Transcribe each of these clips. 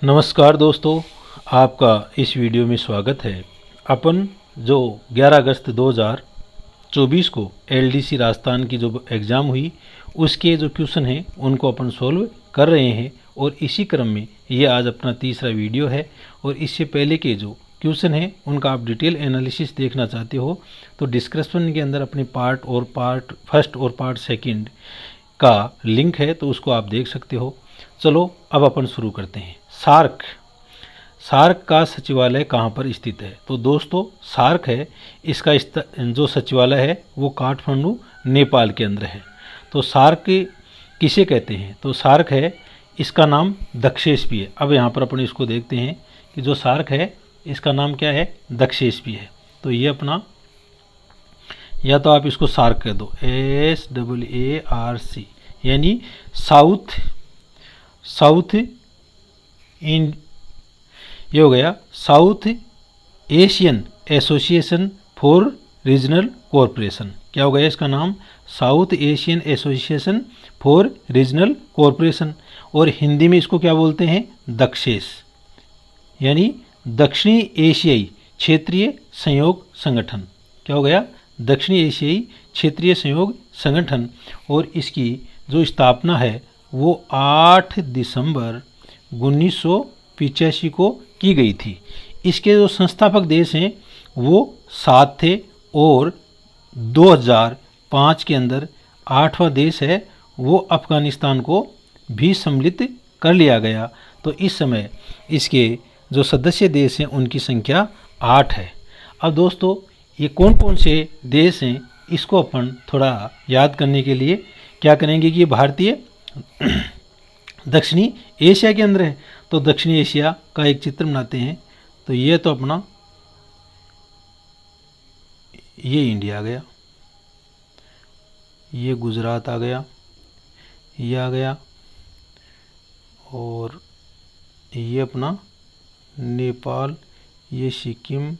नमस्कार दोस्तों, आपका इस वीडियो में स्वागत है। अपन जो 11 अगस्त 2024 को एलडीसी राजस्थान की जो एग्ज़ाम हुई उसके जो क्वेश्चन हैं उनको अपन सॉल्व कर रहे हैं और इसी क्रम में ये आज अपना तीसरा वीडियो है। और इससे पहले के जो क्वेश्चन हैं उनका आप डिटेल एनालिसिस देखना चाहते हो तो डिस्क्रिप्शन के अंदर अपने पार्ट फर्स्ट और पार्ट सेकंड का लिंक है, तो उसको आप देख सकते हो। चलो अब अपन शुरू करते हैं। सार्क का सचिवालय कहाँ पर स्थित है? तो दोस्तों सार्क है, इसका जो सचिवालय है वो काठमांडू नेपाल के अंदर है। तो सार्क किसे कहते हैं? तो सार्क है, इसका नाम दक्षेश भी है। अब यहाँ पर अपन इसको देखते हैं कि जो सार्क है इसका नाम क्या है? दक्षेश भी है। तो ये अपना, या तो आप इसको सार्क कह दो, SAARC, यानी साउथ इन, ये हो गया south Asian association for regional corporation. क्या हो गया इसका नाम? South Asian association for regional corporation. और हिंदी में इसको क्या बोलते हैं? दक्षेश, यानी दक्षिणी एशियाई क्षेत्रीय सहयोग संगठन। क्या हो गया? दक्षिणी एशियाई क्षेत्रीय सहयोग संगठन। और इसकी जो स्थापना है वो 8 दिसंबर 1985 को की गई थी। इसके जो संस्थापक देश हैं वो 7 थे और 2005 के अंदर 8वां देश है वो अफगानिस्तान को भी सम्मिलित कर लिया गया। तो इस समय इसके जो सदस्य देश हैं उनकी संख्या 8 है। अब दोस्तों ये कौन कौन से देश हैं इसको अपन थोड़ा याद करने के लिए क्या करेंगे कि ये भारतीय दक्षिणी एशिया के अंदर है। तो दक्षिणी एशिया का एक चित्र बनाते हैं। तो ये तो अपना, ये इंडिया आ गया, ये गुजरात आ गया, ये आ गया, और ये अपना नेपाल, ये सिक्किम,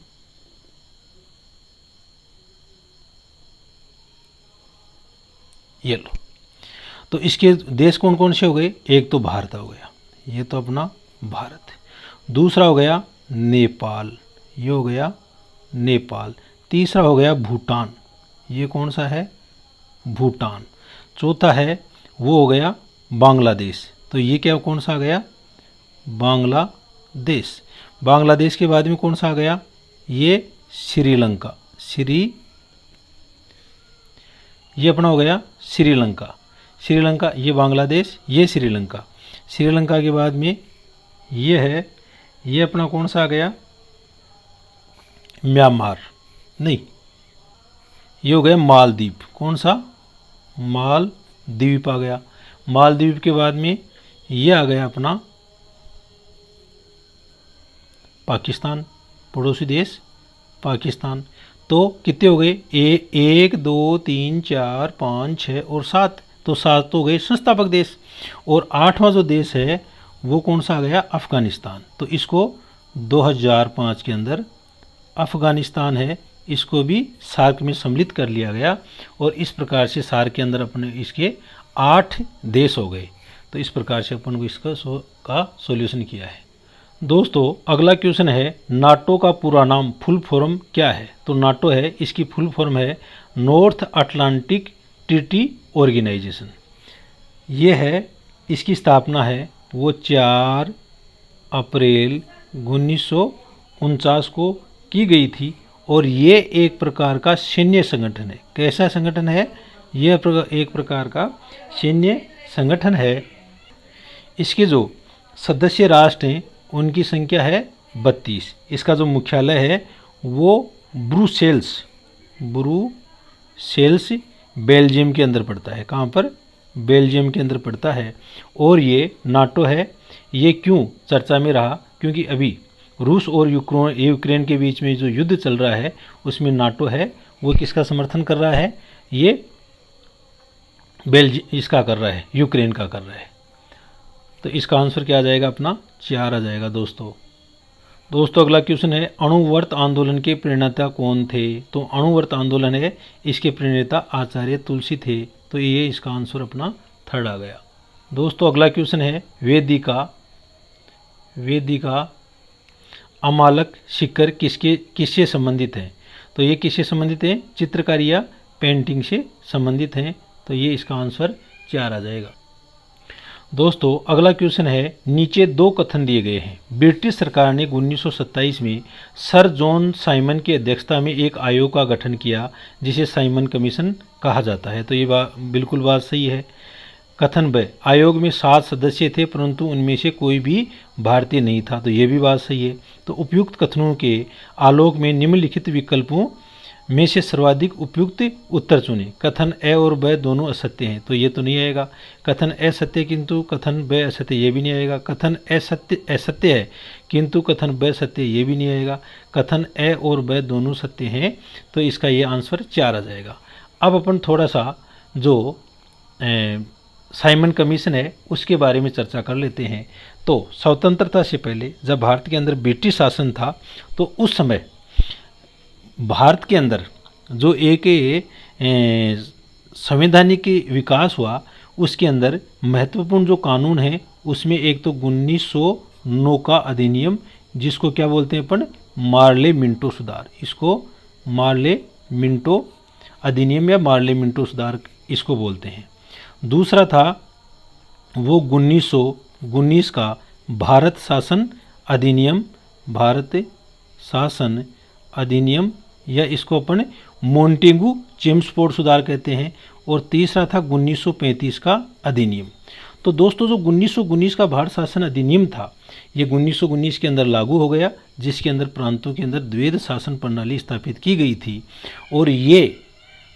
ये लो। तो इसके देश कौन कौन से हो गए? एक तो भारत हो गया, ये तो अपना भारत है। दूसरा हो गया नेपाल, ये हो गया नेपाल। तीसरा हो गया भूटान, ये कौन सा है? भूटान। चौथा है वो हो गया बांग्लादेश। तो ये क्या, कौन सा आ गया? बांग्लादेश। बांग्लादेश के बाद में कौन सा आ गया? ये श्रीलंका। ये अपना हो गया श्रीलंका। श्रीलंका, ये बांग्लादेश, ये श्रीलंका। श्रीलंका के बाद में ये है, ये अपना कौन सा आ गया? म्यांमार, नहीं, ये हो गया मालदीव। कौन सा? मालदीव आ गया। मालदीव के बाद में ये आ गया अपना पाकिस्तान, पड़ोसी देश पाकिस्तान। तो कितने हो गए? 1 2 3 4 5 6 और 7। तो 7 तो हो गए संस्थापक देश। और 8वां जो देश है वो कौन सा आ गया? अफ़गानिस्तान। तो इसको 2005 के अंदर अफ़गानिस्तान है, इसको भी सार्क में सम्मिलित कर लिया गया। और इस प्रकार से सार्क के अंदर अपने इसके 8 देश हो गए। तो इस प्रकार से अपन को इसका सॉल्यूशन किया है। दोस्तों अगला क्वेश्चन है, नाटो का पूरा नाम, फुल फॉर्म क्या है? तो नाटो है, इसकी फुल फॉर्म है नॉर्थ अटलांटिक ट्रीटी ऑर्गेनाइजेशन। ये है, इसकी स्थापना है वो 4 अप्रैल 1949 को की गई थी। और ये एक प्रकार का सैन्य संगठन है। कैसा संगठन है? ये एक प्रकार का सैन्य संगठन है। इसके जो सदस्य राष्ट्र हैं उनकी संख्या है 32। इसका जो मुख्यालय है वो ब्रुसेल्स बेल्जियम के अंदर पड़ता है। कहाँ पर? बेल्जियम के अंदर पड़ता है। और ये नाटो है, ये क्यों चर्चा में रहा? क्योंकि अभी रूस और यूक्रेन के बीच में जो युद्ध चल रहा है उसमें नाटो है वो किसका समर्थन कर रहा है? ये इसका कर रहा है, यूक्रेन का कर रहा है। तो इसका आंसर क्या आ जाएगा? अपना 4 आ जाएगा। दोस्तों अगला क्वेश्चन है, अणुव्रत आंदोलन के प्रणेता कौन थे? तो अणुव्रत आंदोलन है, इसके प्रणेता आचार्य तुलसी थे। तो ये इसका आंसर अपना 3rd आ गया। दोस्तों अगला क्वेश्चन है, वेदिका अमालक शिखर किससे संबंधित हैं? तो ये किससे संबंधित है? चित्रकारी या पेंटिंग से संबंधित हैं। तो ये इसका आंसर 4 आ जाएगा। दोस्तों अगला क्वेश्चन है, नीचे 2 कथन दिए गए हैं। ब्रिटिश सरकार ने 1927 में सर जॉन साइमन की अध्यक्षता में एक आयोग का गठन किया जिसे साइमन कमीशन कहा जाता है। तो ये बिल्कुल बात सही है। कथन ब, आयोग में 7 सदस्य थे परंतु उनमें से कोई भी भारतीय नहीं था। तो ये भी बात सही है। तो उपयुक्त कथनों के आलोक में निम्नलिखित विकल्पों में से सर्वाधिक उपयुक्त उत्तर चुनें। कथन ए और ब दोनों असत्य हैं। तो ये तो नहीं आएगा। कथन ए सत्य किंतु कथन ब असत्य, ये भी नहीं आएगा। कथन ए सत्य है किंतु कथन ब सत्य, ये भी नहीं आएगा। कथन ए और ब दोनों सत्य हैं। तो इसका ये आंसर 4 आ जाएगा। अब अपन थोड़ा सा जो साइमन कमीशन है उसके बारे में चर्चा कर लेते हैं। तो स्वतंत्रता से पहले जब भारत के अंदर ब्रिटिश शासन था तो उस समय भारत के अंदर जो एक संवैधानिक विकास हुआ उसके अंदर महत्वपूर्ण जो कानून है उसमें एक तो 1909 का अधिनियम, जिसको क्या बोलते हैं अपन, मार्ले मिंटो सुधार। इसको मार्ले मिंटो अधिनियम या मार्ले मिंटो सुधार इसको बोलते हैं। दूसरा था वो 1919 का भारत शासन अधिनियम, भारत शासन अधिनियम या इसको अपन मोंटेगू चेम्सफोर्ड सुधार कहते हैं। और तीसरा था 1935 का अधिनियम। तो दोस्तों जो 1919 का भारत शासन अधिनियम था ये 1919 के अंदर लागू हो गया, जिसके अंदर प्रांतों के अंदर द्वैध शासन प्रणाली स्थापित की गई थी। और ये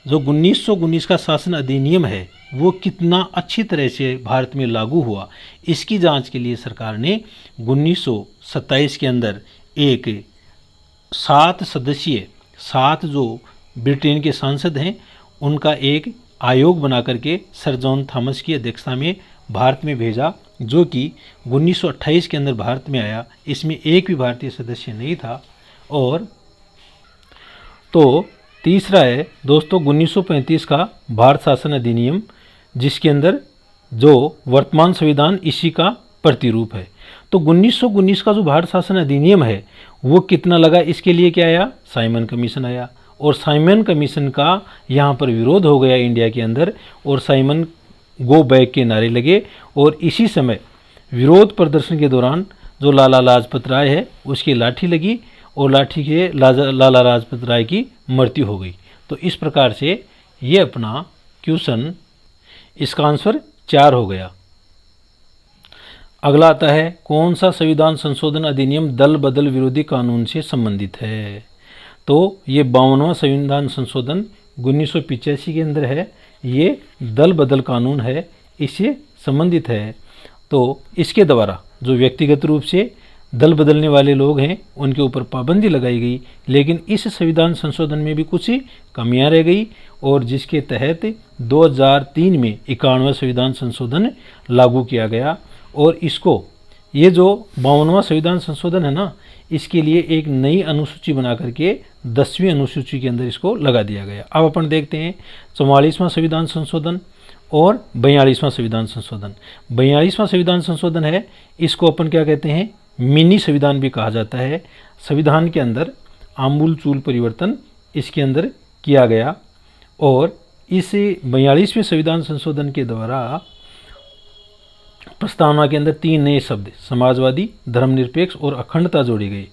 जो 1919 का शासन अधिनियम है वो कितना अच्छी तरह से भारत में लागू हुआ, इसकी जांच के लिए सरकार ने 1927 के अंदर एक 7 सदस्यीय 7 जो ब्रिटेन के सांसद हैं उनका एक आयोग बना करके सर जॉन थॉमस की अध्यक्षता में भारत में भेजा, जो कि 1928 के अंदर भारत में आया। इसमें एक भी भारतीय सदस्य नहीं था। और तो तीसरा है दोस्तों 1935 का भारत शासन अधिनियम, जिसके अंदर जो वर्तमान संविधान इसी का प्रतिरूप है। तो 1919 का जो भारत शासन अधिनियम है वो कितना लगा, इसके लिए क्या आया, साइमन कमीशन आया। और साइमन कमीशन का यहाँ पर विरोध हो गया इंडिया के अंदर, और साइमन गो बैक के नारे लगे। और इसी समय विरोध प्रदर्शन के दौरान जो लाला लाजपत राय है उसकी लाठी लगी और लाठी के लाला लाजपत राय की मृत्यु हो गई। तो इस प्रकार से ये अपना क्वेश्चन, इसका आंसर 4 हो गया। अगला आता है, कौन सा संविधान संशोधन अधिनियम दल बदल विरोधी कानून से संबंधित है? तो ये 52वां संविधान संशोधन 1985 के अंदर है। ये दल बदल कानून है, इससे संबंधित है। तो इसके द्वारा जो व्यक्तिगत रूप से दल बदलने वाले लोग हैं उनके ऊपर पाबंदी लगाई गई, लेकिन इस संविधान संशोधन में भी कुछ कमियां रह गई, और जिसके तहत 2003 में 51वां संविधान संशोधन लागू किया गया। और इसको, ये जो 52वां संविधान संशोधन है ना, इसके लिए एक नई अनुसूची बना करके 10वीं अनुसूची के अंदर इसको लगा दिया गया। अब अपन देखते हैं 44वां संविधान संशोधन और 42वां संविधान संशोधन। 42वां संविधान संशोधन है, इसको अपन क्या कहते हैं, मिनी संविधान भी कहा जाता है। संविधान के अंदर आमूलचूल परिवर्तन इसके अंदर किया गया। और इस 42वें संविधान संशोधन के द्वारा प्रस्तावना के अंदर 3 नए शब्द, समाजवादी, धर्मनिरपेक्ष और अखंडता जोड़ी गई।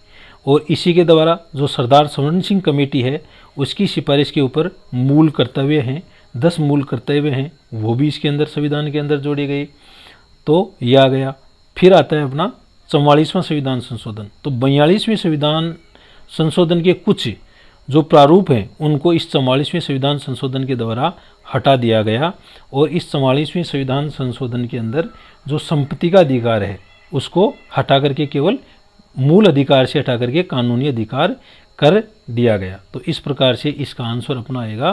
और इसी के द्वारा जो सरदार स्वर्ण सिंह कमेटी है उसकी सिफारिश के ऊपर मूल कर्तव्य हैं, 10 मूल कर्तव्य हैं, वो भी इसके अंदर संविधान के अंदर जोड़ी गई। तो यह आ गया। फिर आता है अपना 44वां संविधान संशोधन। तो 42वें संविधान संशोधन के कुछ जो प्रारूप हैं उनको इस 44वें संविधान संशोधन के द्वारा हटा दिया गया। और इस 44वें संविधान संशोधन के अंदर जो संपत्ति का अधिकार है उसको हटा करके केवल मूल अधिकार से हटा करके कानूनी अधिकार कर दिया गया। तो इस प्रकार से इसका आंसर अपना आएगा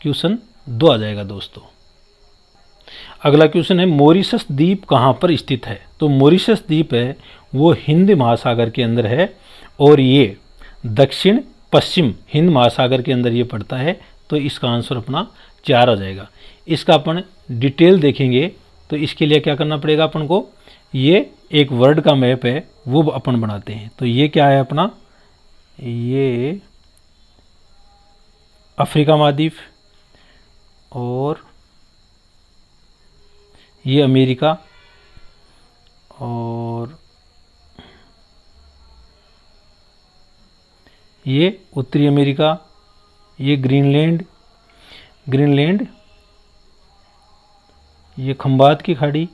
क्वेश्चन 2 आ जाएगा दोस्तों। अगला क्वेश्चन है, मॉरिशस द्वीप कहाँ पर स्थित है? तो मॉरिशस द्वीप है वो हिंद महासागर के अंदर है, और ये दक्षिण पश्चिम हिंद महासागर के अंदर ये पड़ता है। तो इसका आंसर अपना 4 आ जाएगा। इसका अपन डिटेल देखेंगे तो इसके लिए क्या करना पड़ेगा अपन को, ये एक वर्ल्ड का मैप है वो अपन बनाते हैं। तो ये क्या है अपना, ये अफ्रीका महाद्वीप और ये अमेरिका और ये उत्तरी अमेरिका, ये ग्रीनलैंड, ये खंबात की खाड़ी,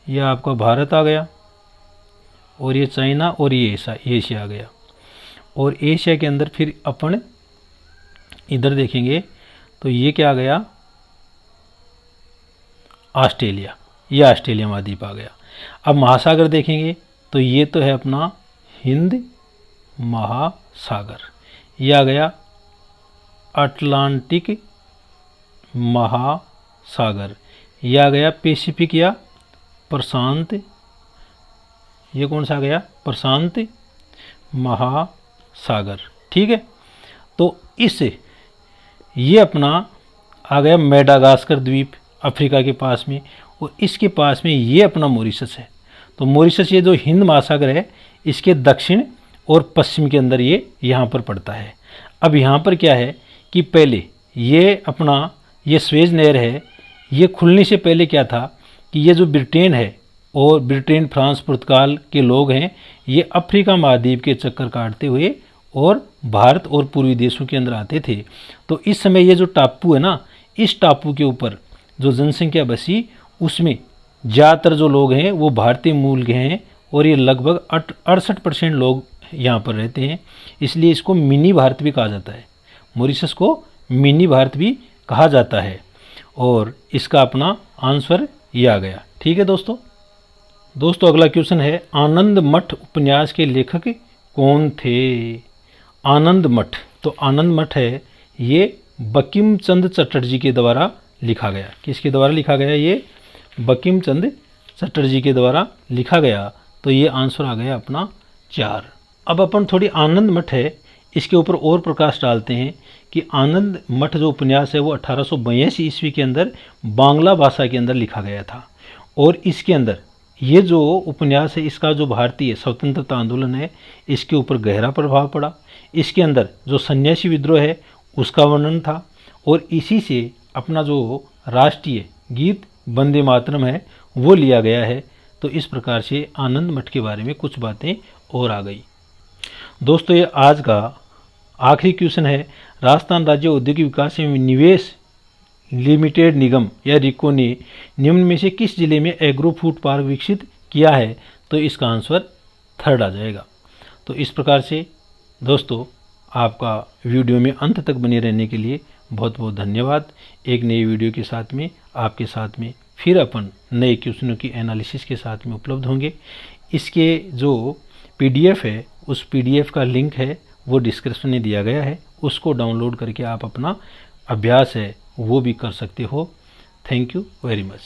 यह आपका भारत आ गया, और ये चाइना और ये एशिया आ गया। और एशिया के अंदर फिर अपन इधर देखेंगे तो ये क्या आ गया, ऑस्ट्रेलिया, ये ऑस्ट्रेलिया महाद्वीप आ गया। अब महासागर देखेंगे तो ये तो है अपना हिंद महासागर, ये आ गया अटलांटिक महासागर, ये आ गया पैसिफिक या प्रशांत, ये कौन सा आ गया, प्रशांत महासागर। ठीक है, तो इससे ये अपना आ गया मेडागास्कर द्वीप अफ्रीका के पास में, और इसके पास में ये अपना मॉरिशस है। तो मॉरिशस ये जो हिंद महासागर है इसके दक्षिण और पश्चिम के अंदर ये यहाँ पर पड़ता है। अब यहाँ पर क्या है कि पहले ये अपना ये स्वेज नहर है, ये खुलने से पहले क्या था कि ये जो ब्रिटेन है और ब्रिटेन, फ्रांस, पुर्तगाल के लोग हैं, ये अफ्रीका महाद्वीप के चक्कर काटते हुए और भारत और पूर्वी देशों के अंदर आते थे। तो इस समय ये जो टापू है ना, इस टापू के ऊपर जो जनसंख्या बसी उसमें ज़्यादातर जो लोग हैं वो भारतीय मूल के हैं, और ये लगभग 68% लोग यहाँ पर रहते हैं। इसलिए इसको मिनी भारत भी कहा जाता है, मॉरिशस को मिनी भारत भी कहा जाता है। और इसका अपना आंसर ये आ गया। ठीक है दोस्तों अगला क्वेश्चन है, आनंद मठ उपन्यास के लेखक कौन थे? आनंद मठ, तो आनंद मठ है ये बंकिम चंद्र चटर्जी के द्वारा लिखा गया। किसके द्वारा लिखा गया? ये बंकिम चंद्र चटर्जी के द्वारा लिखा गया। तो ये आंसर आ गया अपना 4। अब अपन थोड़ी आनंद मठ है इसके ऊपर और प्रकाश डालते हैं कि आनंद मठ जो उपन्यास है वो 1882 ईस्वी के अंदर बांग्ला भाषा के अंदर लिखा गया था। और इसके अंदर ये जो उपन्यास है इसका जो भारतीय स्वतंत्रता आंदोलन है इसके ऊपर गहरा प्रभाव पड़ा। इसके अंदर जो सन्यासी विद्रोह है उसका वर्णन था, और इसी से अपना जो राष्ट्रीय गीत वंदे मातरम है वो लिया गया है। तो इस प्रकार से आनंद मठ के बारे में कुछ बातें और आ गई। दोस्तों ये आज का आखिरी क्वेश्चन है, राजस्थान राज्य औद्योगिक विकास एवं निवेश लिमिटेड निगम या रिको ने निम्न में से किस जिले में एग्रो फूड पार्क विकसित किया है? तो इसका आंसर 3rd आ जाएगा। तो इस प्रकार से दोस्तों आपका वीडियो में अंत तक बने रहने के लिए बहुत बहुत धन्यवाद। एक नई वीडियो के साथ में आपके साथ में फिर अपन नए क्वेश्चनों की एनालिसिस के साथ में उपलब्ध होंगे। इसके जो PDF है उस PDF का लिंक है वो डिस्क्रिप्शन में दिया गया है, उसको डाउनलोड करके आप अपना अभ्यास है वो भी कर सकते हो। Thank you very much.